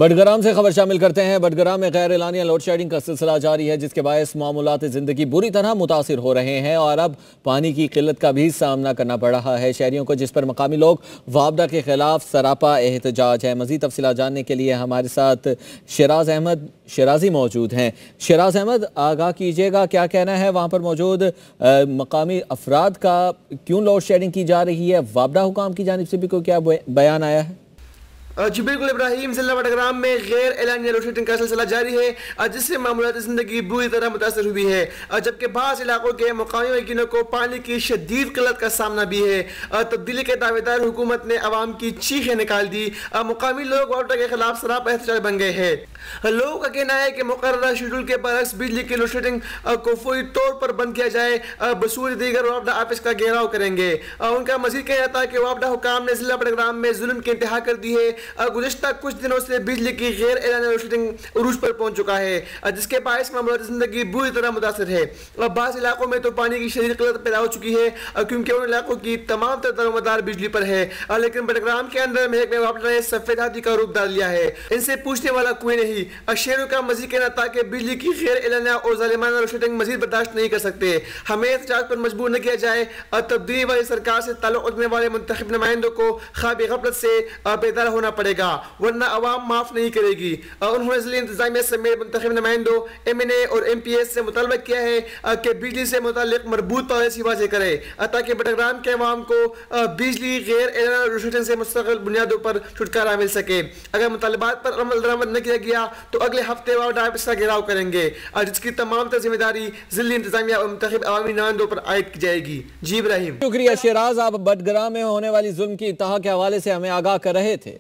बडगराम से खबर शामिल करते हैं। बडगराम में गैर एलानिया लोड शेडिंग का सिलसिला जारी है, जिसके बायस मामूलात जिंदगी बुरी तरह मुतासिर हो रहे हैं और अब पानी की किल्लत का भी सामना करना पड़ रहा है शहरियों को, जिस पर मकामी लोग वापडा के खिलाफ सरापा एहतजाज है। मजीद तफसीलात जानने के लिए हमारे साथ शिराज अहमद शिराजी मौजूद हैं। शिराज अहमद, आगाह कीजिएगा, क्या कहना है वहाँ पर मौजूद मकामी अफराद का, क्यों लोड शेडिंग की जा रही है? वापडा हुकाम की जानिब से भी कोई क्या बयान आया है? जी बिल्कुल इब्राहिम, जिला बडगराम में गैर एलानिया लोड शेडिंग का सिलसिला जारी है, जिससे मामूलात जिंदगी बुरी तरह मुतासर हुई है, जबकि बाज़ इलाकों के मुकामी मकीनों को पानी की शदीद किल्लत का सामना भी है। तब्दीली के दावेदार हुकूमत ने अवाम की चीखें निकाल दी। मुकामी लोग वापडा के खिलाफ सरापा एहतजाज बन गए हैं। लोगों का कहना है कि मुकर्ररा शेड्यूल के बरक्स बिजली की लोड शेडिंग को फौरी तौर पर बंद किया जाए, बसूर दीगर वापडा ऑफिस का घेराव करेंगे। उनका मजीद कहना था कि वापडा हुकाम ने जिला बडगराम में जुल्म की इंतहा कर दी है। गुज़िश्ता कुछ दिनों से बिजली की गैर एलानिया लोड शेडिंग उरूज पर पहुंच चुका है, जिसके बायस मामूलात जिंदगी बुरी तरह मुतासर है। बाज़ इलाकों में तो पानी की शदीद किल्लत पैदा हो चुकी है, क्योंकि उन इलाकों की तमाम दारोमदार बिजली पर है। लेकिन बडगराम के अंदर महकमे वापडा ने सफेद हाथी का रूप डाल लिया है, इनसे पूछने वाला कोई नहीं। शहरों का मजीद कहना था कि बिजली की गैर एलानिया और जालिमाना लोड शेडिंग मजीद बर्दाश्त नहीं कर सकते, हमें एहतजाज पर मजबूर न किया जाए। तब्दीली वाली सरकार से ताल्लुक रखने वाले मुंतखब नुमाइंदों को ख्वाब गफलत से बेदार होना पड़ेगा, वरना अवाम माफ नहीं करेगी। उन्होंने जिला इंतजामिया समेत मुंतखब नुमाइंदों, MNA और MPS से मुतालबा किया है कि बिजली से मुताल्लिक मरबूत पॉलिसी वाज़ेह करे, ताकि बडगराम के अवाम को बिजली गैर एलानिया लोड शेडिंग से मुस्तकिल बुनियादों पर छुटकारा मिल सके। अगर मुतालबात पर अमल दरामद न किया गया तो अगले हफ्ते वापडा ऑफिस का घेराव करेंगे, जिसकी तमाम जिम्मेदारी जिला इंतजामिया और मुंतखब अवामी नुमाइंदों पर आयद की जाएगी। जी इब्राहिम, शुक्रिया शिराज, आप बडगराम में होने वाली जुल्म की इंतहा के हवाले से हमें आगाह कर रहे थे।